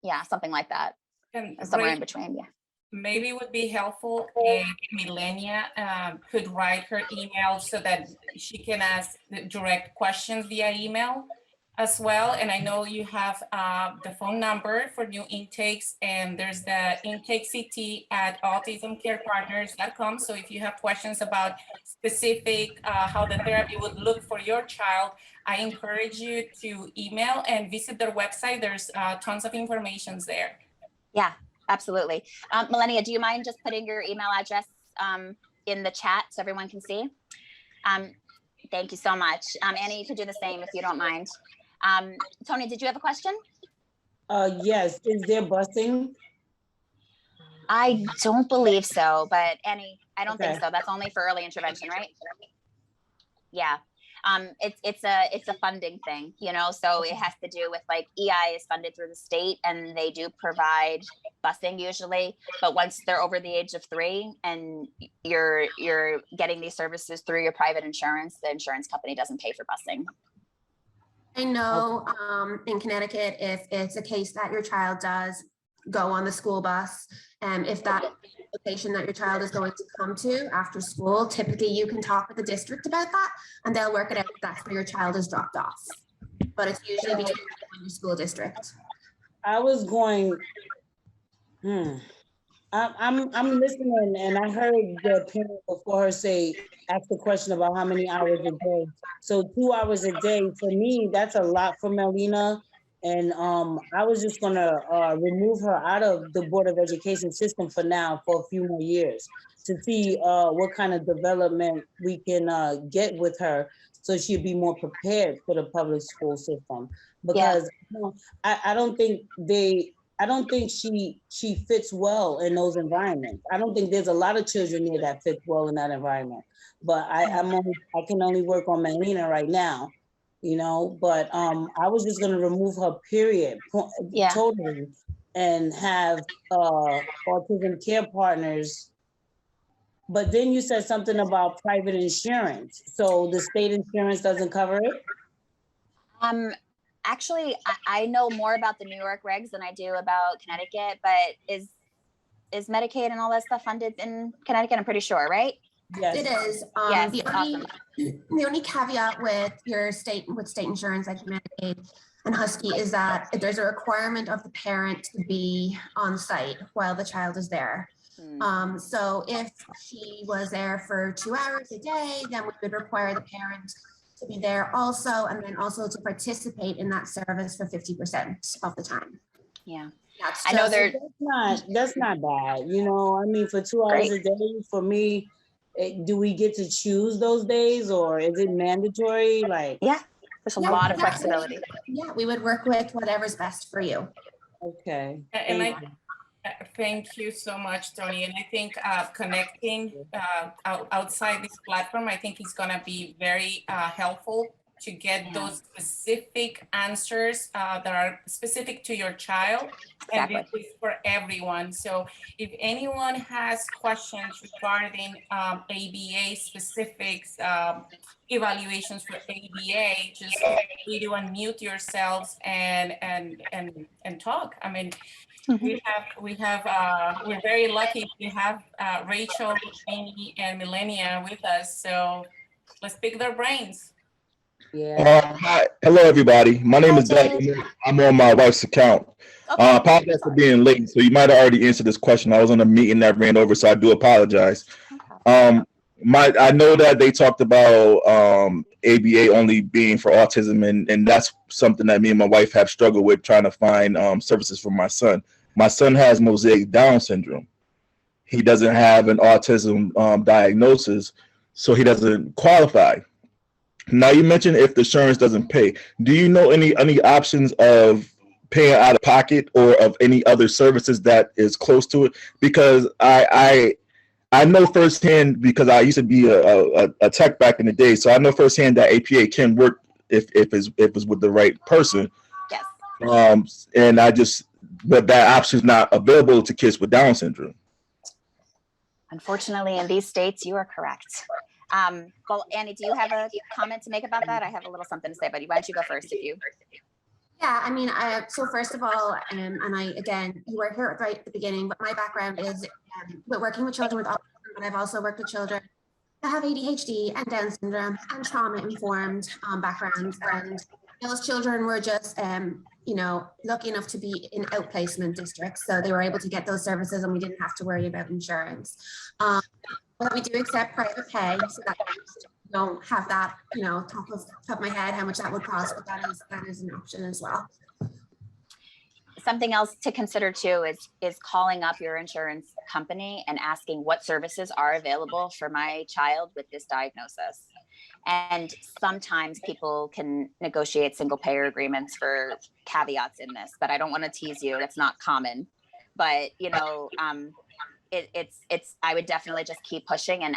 Yeah, something like that. And somewhere in between. Yeah. Maybe it would be helpful if Milenia could write her email so that she can ask the direct questions via email as well. And I know you have the phone number for new intakes, and there's the intake CT at autismcarepartners.com. So if you have questions about specific how the therapy would look for your child, I encourage you to email and visit their website. There's tons of information there. Yeah, absolutely. Milenia, do you mind just putting your email address in the chat so everyone can see? Thank you so much. Annie, you could do the same if you don't mind. Tony, did you have a question? Yes, is there busing? I don't believe so, but Annie, I don't think so. That's only for early intervention, right? Yeah. It's a funding thing, you know, so it has to do with, like, EI is funded through the state and they do provide busing usually, but once they're over the age of 3 and you're getting these services through your private insurance, the insurance company doesn't pay for busing. I know in Connecticut, if it's a case that your child does go on the school bus, if that location that your child is going to come to after school, typically you can talk with the district about that and they'll work it out if that's where your child is dropped off. But it's usually between your school district. I was going, I'm listening, and I heard the parent before her ask the question about how many hours a day. So 2 hours a day, for me, that's a lot for Melina. And I was just gonna remove her out of the Board of Education system for now for a few more years to see what kind of development we can get with her so she'd be more prepared for the public school system. Because you know, I don't think she fits well in those environments. I don't think there's a lot of children here that fit well in that environment. But I can only work on Melina right now. you know, but I was just gonna remove her period, Yeah. totally, and have autism care partners. But then you said something about private insurance. So the state insurance doesn't cover it? Actually, I know more about the New York regs than I do about Connecticut, but is Medicaid and all that stuff funded in Connecticut? I'm pretty sure, right? Yes. It is. Yes, The only caveat with state insurance like Medicaid and Husky is that there's a requirement of the parent to be on site while the child is there. So if she was there for 2 hours a day, then we would require the parent to be there also, and then also to participate in that service for 50% of the time. Yeah. That's I know just- That's not bad. You know, I mean, for 2 hours a day, for me, do we get to choose those days, or is it mandatory? Like, Yeah, there's a Yeah, lot of yeah. flexibility. Yeah, we would work with whatever's best for you. okay. And thank you. thank you so much, Tony. And I think connecting outside this platform, I think is going to be very helpful to get those specific answers that are specific to your child. Exactly. And this is for everyone. So if anyone has questions regarding ABA specifics, evaluations for ABA, just feel free to unmute yourselves and talk. I mean, we're very lucky to have Rachel, Amy, and Millennia with us. So let's pick their brains. Yeah. Hi. Hello, everybody. My name is Doug. I'm on my wife's account. Okay. Apologize for being late. So you might have already answered this question. I was on a meeting that ran over, so I do apologize. I know that they talked about ABA only being for autism, and that's something that me and my wife have struggled with, trying to find services for my son. My son has mosaic Down syndrome. He doesn't have an autism diagnosis, so he doesn't qualify. Now, you mentioned if the insurance doesn't pay. Do you know any options of paying out of pocket or of any other services that is close to it? Because I know firsthand, because I used to be a tech back in the day, so I know firsthand that APA can work if it's with the right person. Yes. And but that option is not available to kids with Down syndrome. Unfortunately, in these states, you are correct. Well, Annie, do you have a comment to make about that? I have a little something to say, but why don't you go first if you. Yeah, I mean, so first of all, and again, you were here right at the beginning, but my background is working with children with autism, but I've also worked with children that have ADHD and Down syndrome and trauma-informed backgrounds. And those children were just, lucky enough to be in outplacement districts. So they were able to get those services and we didn't have to worry about insurance. But we do accept private pay, so that I don't have that, top of my head how much that would cost, but that is an option as well. Something else to consider too is calling up your insurance company and asking what services are available for my child with this diagnosis. And sometimes people can negotiate single payer agreements for caveats in this, but I don't want to tease you. That's not common. But it's I would definitely just keep pushing and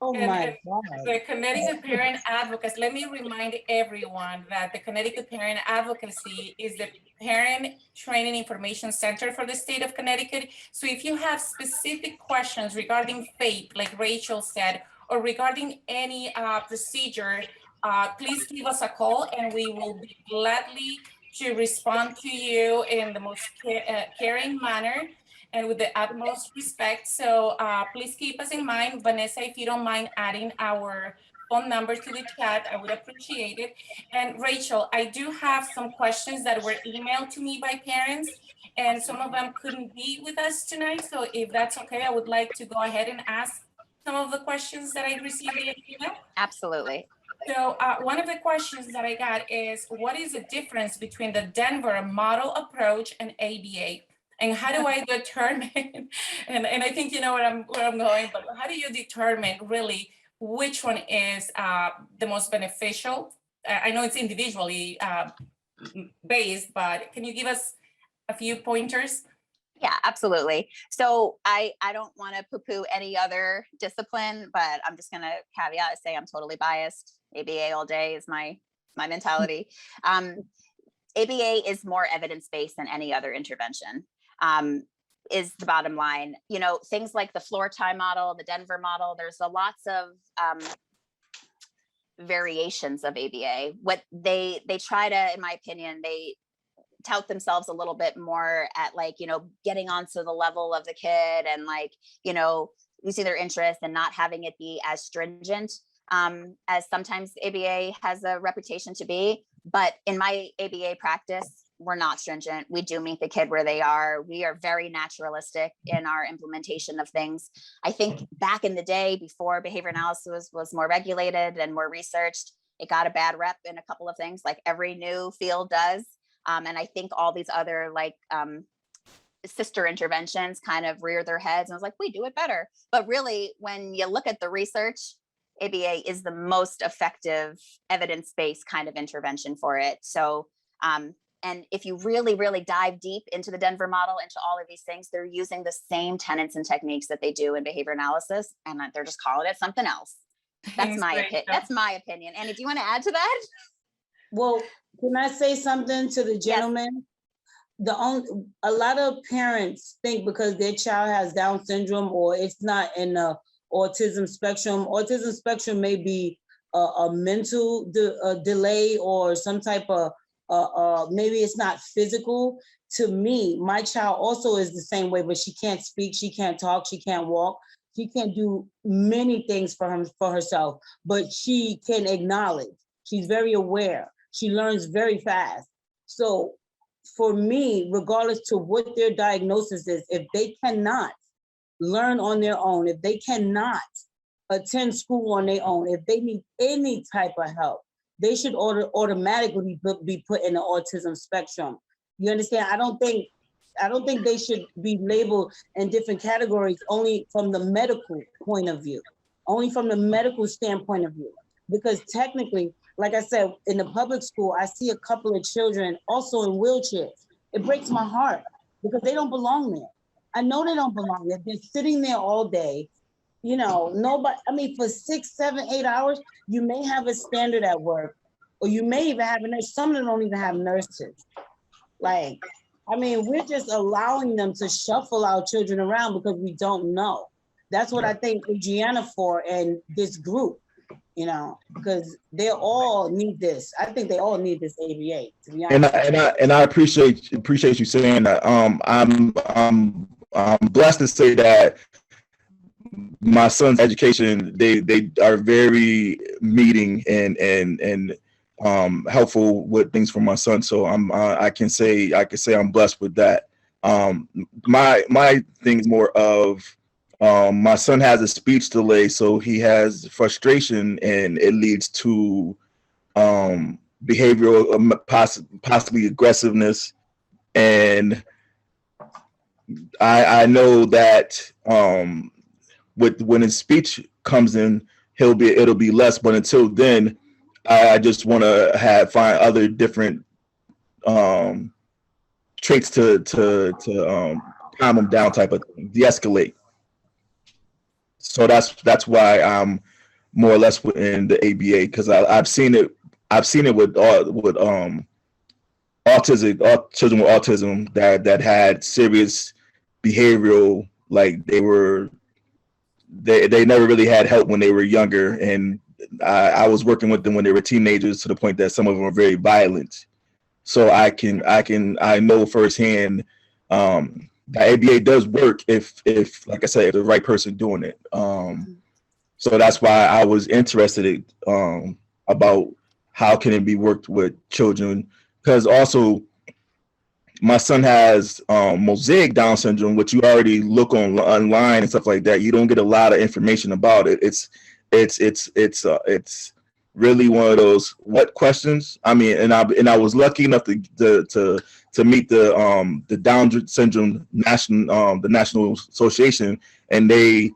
Oh my God. The Connecticut Parent Advocacy, let me remind everyone that the Connecticut Parent Advocacy is the Parent Training Information Center for the state of Connecticut. So if you have specific questions regarding FAPE, like Rachel said, or regarding any procedure, please give us a call and we will be gladly to respond to you in the most caring manner and with the utmost respect. So please keep us in mind. Vanessa, if you don't mind adding our phone numbers to the chat, I would appreciate it. And Rachel, I do have some questions that were emailed to me by parents, and some of them couldn't be with us tonight. So if that's okay, I would like to go ahead and ask some of the questions that I received via email. Absolutely. So one of the questions that I got is, what is the difference between the Denver model approach and ABA? And how do I determine, and I think you know where I'm going, but how do you determine really which one is the most beneficial? I know it's individually based, but can you give us a few pointers? Yeah, absolutely. So I don't want to poo-poo any other discipline, but I'm just going to caveat say I'm totally biased. ABA all day is my my mentality. ABA is more evidence-based than any other intervention, is the bottom line. You know, things like the floor time model, the Denver model, there's lots of variations of ABA. What they try to, in my opinion, they tout themselves a little bit more at, like, you know, getting onto the level of the kid and, like, you know, losing their interest and not having it be as stringent as sometimes ABA has a reputation to be. But in my ABA practice, we're not stringent. We do meet the kid where they are. We are very naturalistic in our implementation of things. I think back in the day, before behavior analysis was more regulated and more researched, it got a bad rep in a couple of things, like every new field does. And I think all these other, like, sister interventions kind of rear their heads and was like, we do it better. But really, when you look at the research, ABA is the most effective evidence-based kind of intervention for it. So, and if you really, really dive deep into the Denver model, into all of these things, they're using the same tenets and techniques that they do in behavior analysis, and they're just calling it something else. That's my opinion. That's my opinion. Annie, do you want to add to that? Well, can I say something to the gentleman? Yes. A lot of parents think because their child has Down syndrome or it's not in the autism spectrum. Autism spectrum may be a mental delay or some type of maybe it's not physical. To me, my child also is the same way, but she can't speak, she can't talk, she can't walk, she can't do many things for herself, but she can acknowledge. She's very aware. She learns very fast. So for me, regardless to what their diagnosis is, if they cannot learn on their own, if they cannot attend school on their own, if they need any type of help, they should automatically be put in the autism spectrum. You understand? I don't think they should be labeled in different categories only from the medical point of view, only from the medical standpoint of view. Because technically, like I said, in the public school, I see a couple of children also in wheelchairs. It breaks my heart because they don't belong there. I know they don't belong there. They're sitting there all day. You know, nobody, I mean, for 6, 7, 8 hours, you may have a standard at work, or you may even have a nurse. Some of them don't even have nurses. Like, I mean, we're just allowing them to shuffle our children around because we don't know. That's what I think Adriana for and this group, you know, because they all need this. I think they all need this ABA, to be honest. And I appreciate you saying that. I'm blessed to say that my son's education, they are very meeting and helpful with things for my son. So I can say I'm blessed with that. My thing is more of my son has a speech delay, so he has frustration, and it leads to behavioral, possibly aggressiveness. And I know that when his speech comes in, it'll be less. But until then, I just want to find other different traits to calm him down, type of thing, de-escalate. So that's why I'm more or less within the ABA, because I've seen it with autism, children with autism that had serious behavioral, like they never really had help when they were younger, and I was working with them when they were teenagers, to the point that some of them were very violent. So I know firsthand that ABA does work if like I said, if the right person doing it. So that's why I was interested about how can it be worked with children, because also my son has mosaic Down syndrome, which you already look online and stuff like that. You don't get a lot of information about it. It's really one of those what questions. I mean, and I was lucky enough to meet the Down syndrome the National Association, and they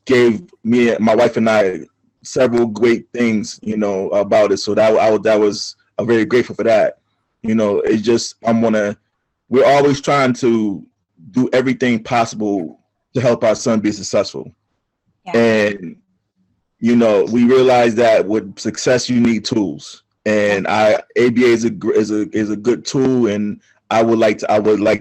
gave me, my wife and I, several great things, you know, about it. So that was I'm very grateful for that. You know, it's just we're always trying to do everything possible to help our son be successful. Yeah. And, you know, we realize that with success, you need tools. and ABA is a good tool, and I would like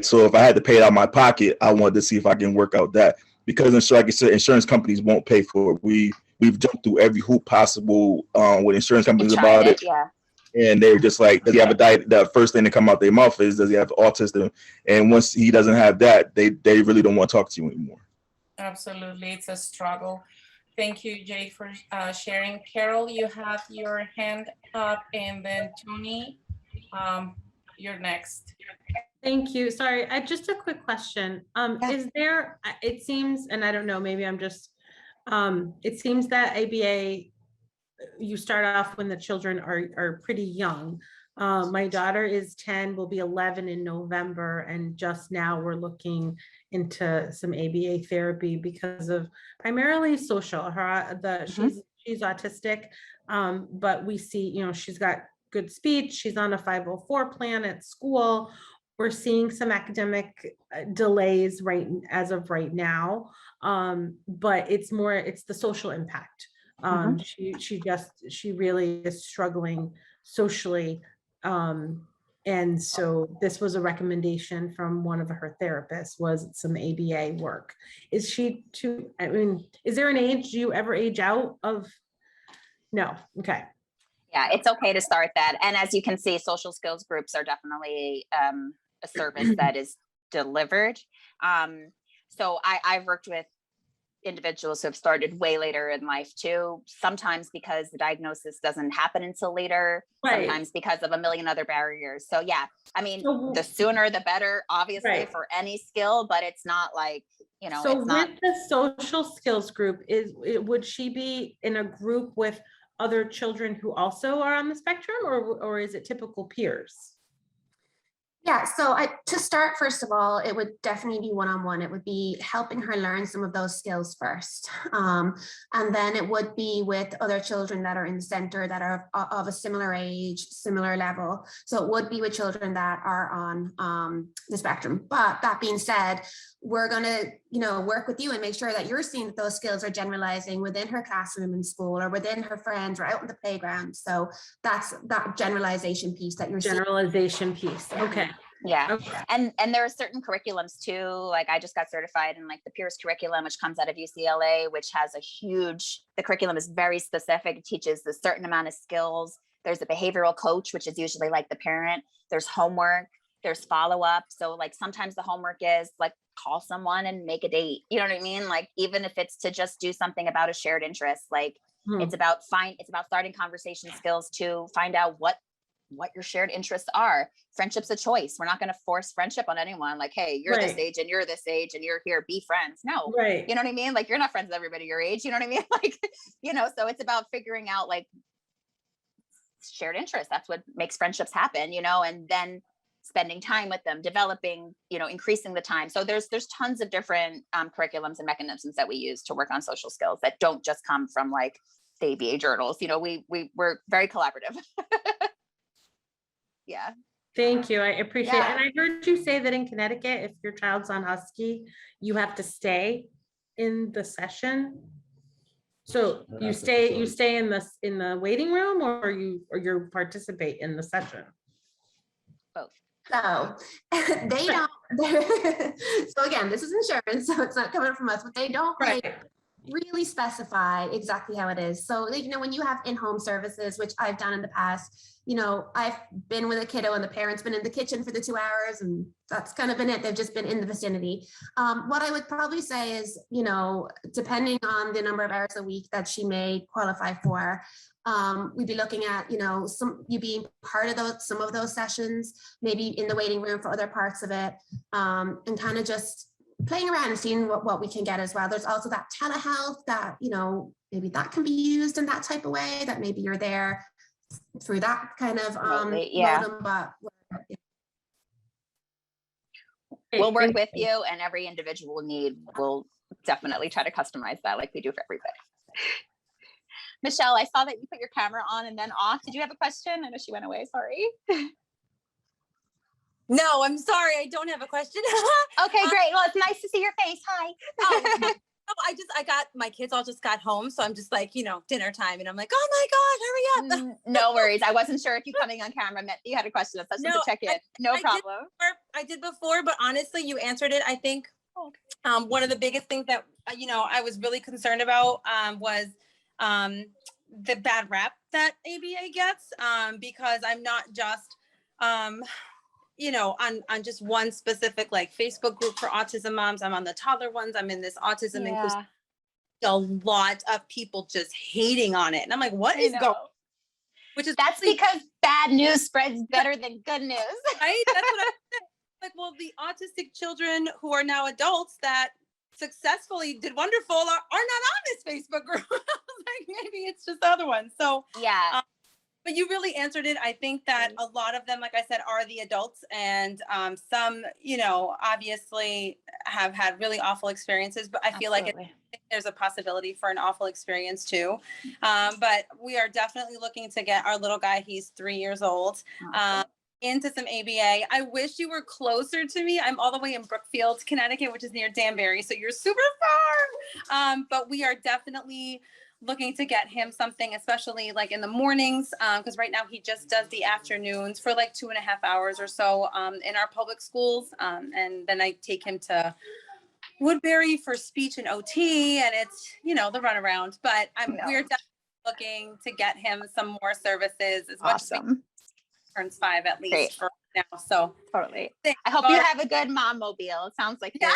so if I had to pay it out of my pocket, I wanted to see if I can work out that, because like I said, insurance companies won't pay for it. We've jumped through every hoop possible with insurance companies about it. Yeah. And they're just like, does he have a diet? The first thing that come out their mouth is, does he have autism? And once he doesn't have that, they really don't want to talk to you anymore. Absolutely, it's a struggle. Thank you, Jay, for sharing. Carol, you have your hand up, and then Tony, you're next. Thank you. Sorry, just a quick question. Is there, it seems, and I don't know, maybe I'm just, it seems that ABA, you start off when the children are pretty young. My daughter is 10, will be 11 in November, and just now we're looking into some ABA therapy because of primarily social. She's autistic, but we see, she's got good speech. She's on a 504 plan at school. We're seeing some academic delays as of right now, but it's the social impact. She really is struggling socially. And so this was a recommendation from one of her therapists, was some ABA work. Is there an age, do you ever age out of? No, okay. Yeah, it's okay to start that. And as you can see, social skills groups are definitely a service that is delivered. So I've worked with individuals who have started way later in life too, sometimes because the diagnosis doesn't happen until later, sometimes because of a million other barriers. So yeah, I mean, the sooner the better, obviously, for any skill, but it's not like, So it's not. with the social skills group, would she be in a group with other children who also are on the spectrum, or is it typical peers? Yeah, so to start, first of all, it would definitely be one-on-one. It would be helping her learn some of those skills first. And then it would be with other children that are in the center that are of a similar age, similar level. So it would be with children that are on the spectrum. But that being said, we're going to, work with you and make sure that you're seeing that those skills are generalizing within her classroom in school or within her friends or out in the playground. So that's that generalization piece that you're seeing. Piece. Okay. Yeah. Okay. And there are certain curriculums too. Like I just got certified in like the Peers curriculum, which comes out of UCLA, which has the curriculum is very specific. It teaches a certain amount of skills. There's a behavioral coach, which is usually like the parent. There's homework. There's follow-up. So like sometimes the homework is like call someone and make a date. You know what I mean? Like even if it's to just do something about a shared interest, like it's about starting conversation skills to find out what your shared interests are. Friendship's a choice. We're not going to force friendship on anyone. Like, hey, you're this age and you're this age and you're here, be friends. No, you know what I mean? Like you're not friends with everybody your age. You know what I mean? Like, so it's about figuring out like shared interests. That's what makes friendships happen, and then spending time with them, developing, increasing the time. So there's tons of different curriculums and mechanisms that we use to work on social skills that don't just come from like the ABA journals. We're very collaborative. Yeah. Thank you. I appreciate it. And I heard you say that in Connecticut, if your child's on Husky, you have to stay in the session. So you stay in the waiting room, or you participate in the session? Both. So they don't. So again, this is insurance, so it's not coming from us, but they don't really specify exactly how it is. So when you have in-home services, which I've done in the past, I've been with a kiddo and the parent's been in the kitchen for the 2 hours and that's kind of been it. They've just been in the vicinity. What I would probably say is, depending on the number of hours a week that she may qualify for, we'd be looking at, you being part of some of those sessions, maybe in the waiting room for other parts of it, and kind of just playing around and seeing what we can get as well. There's also that telehealth that, maybe that can be used in that type of way, that maybe you're there through that kind of modem, but we'll work with you, and every individual need, we'll definitely try to customize that like we do for everybody. Michelle, I saw that you put your camera on and then off. Did you have a question? I know she went away, sorry. No, I'm sorry, I don't have a question. Okay, great. Well, it's nice to see your face. Hi. I got my kids all just got home. So I'm just like, dinner time. And I'm like, oh my God, hurry up. No worries. I wasn't sure if you coming on camera meant you had a question. That's just to check in. No problem. I did before, but honestly, you answered it. I think one of the biggest things that, I was really concerned about was the bad rep that ABA gets because I'm not just, on just one specific like Facebook group for autism moms. I'm on the toddler ones. I'm in this autism inclusive. A lot of people just hating on it. And I'm like, what is going on? That's because bad news spreads better than good news. Right? That's what I said. Like, well, the autistic children who are now adults that successfully did wonderful are not on this Facebook group. I was like, maybe it's just the other ones. So yeah. But you really answered it. I think that a lot of them, like I said, are the adults, and some, obviously have had really awful experiences, but I feel like there's a possibility for an awful experience too. But we are definitely looking to get our little guy, he's 3 years old, into some ABA. I wish you were closer to me. I'm all the way in Brookfield, Connecticut, which is near Danbury. So you're super far. But we are definitely looking to get him something, especially like in the mornings, because right now he just does the afternoons for like 2.5 hours or so in our public schools. And then I take him to Woodbury for speech and OT, and it's, the runaround. But we're definitely looking to get him some more services as much as we turns 5 at least for now. So totally. I hope you have a good mom mobile. It sounds like you're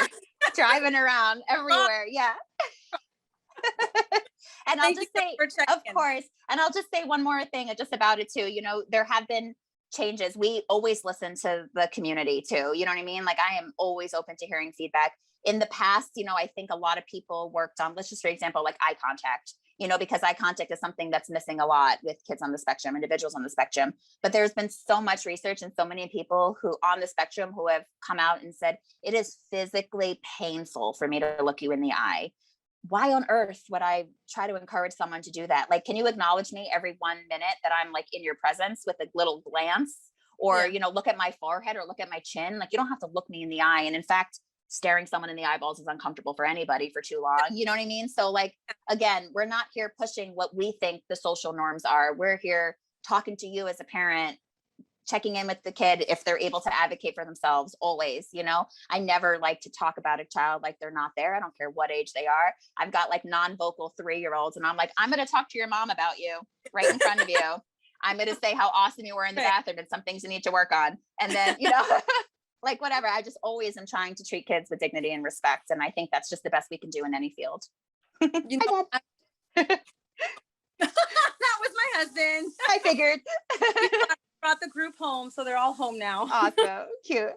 driving around everywhere. Yeah. And I'll just say, of course, and I'll just say one more thing just about it too. There have been changes. We always listen to the community too. You know what I mean? Like, I am always open to hearing feedback. In the past, I think a lot of people worked on, let's just for example, like eye contact, because eye contact is something that's missing a lot with kids on the spectrum, individuals on the spectrum. But there's been so much research and so many people who on the spectrum who have come out and said, it is physically painful for me to look you in the eye. Why on earth would I try to encourage someone to do that? Like, can you acknowledge me every 1 minute that I'm like in your presence with a little glance, or, look at my forehead or look at my chin? Like, you don't have to look me in the eye. And in fact, staring someone in the eyeballs is uncomfortable for anybody for too long. You know what I mean? So like, again, we're not here pushing what we think the social norms are. We're here talking to you as a parent, checking in with the kid if they're able to advocate for themselves always. I never like to talk about a child like they're not there. I don't care what age they are. I've got like non-vocal 3-year-olds, and I'm like, I'm going to talk to your mom about you right in front of you. I'm going to say how awesome you were in the bathroom and some things you need to work on. And then, like whatever. I just always am trying to treat kids with dignity and respect. And I think that's just the best we can do in any field. That was my husband. I figured. Brought the group home, so they're all home now. Awesome. Cute.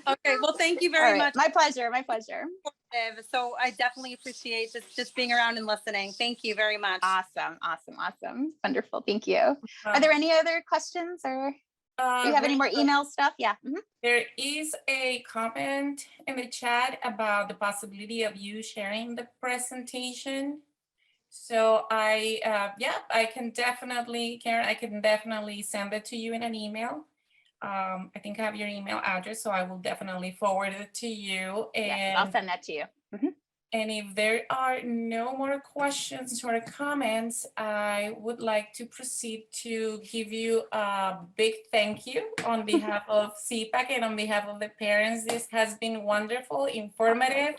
Okay, well, thank you very much. My pleasure. So I definitely appreciate just being around and listening. Thank you very much. Awesome. Wonderful. Thank you. Are there any other questions, or do you have any more email stuff? Yeah. Mm-hmm. There is a comment in the chat about the possibility of you sharing the presentation. So I can definitely, Karen, I can definitely send it to you in an email. I think I have your email address, so I will definitely forward it to you. And yes, I'll send that to you. Mm-hmm. And if there are no more questions or comments, I would like to proceed to give you a big thank you on behalf of CPAC and on behalf of the parents. This has been wonderful, informative,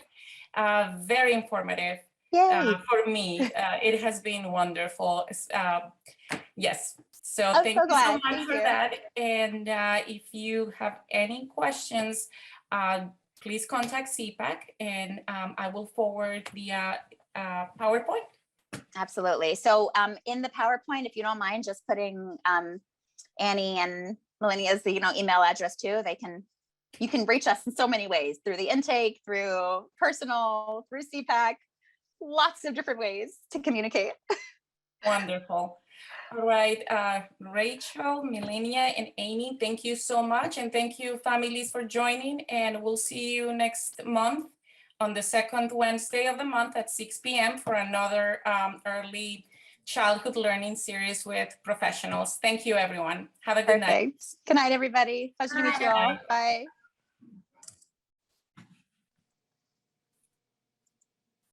very informative. For me, it has been wonderful. Yes. So thank you so much for that. And if you have any questions, please contact CPAC, and I will forward the PowerPoint. Absolutely. So in the PowerPoint, if you don't mind just putting Annie and Melania's email address too, you can reach us in so many ways, through the intake, through personal, through CPAC. Lots of different ways to communicate. Wonderful. All right, Rachel, Melania, and Amy, thank you so much. And thank you, families, for joining. And we'll see you next month on the second Wednesday of the month at 6 p.m. for another early childhood learning series with professionals. Thank you, everyone. Have a good night. Good night, everybody. Pleasure to meet you all. Bye.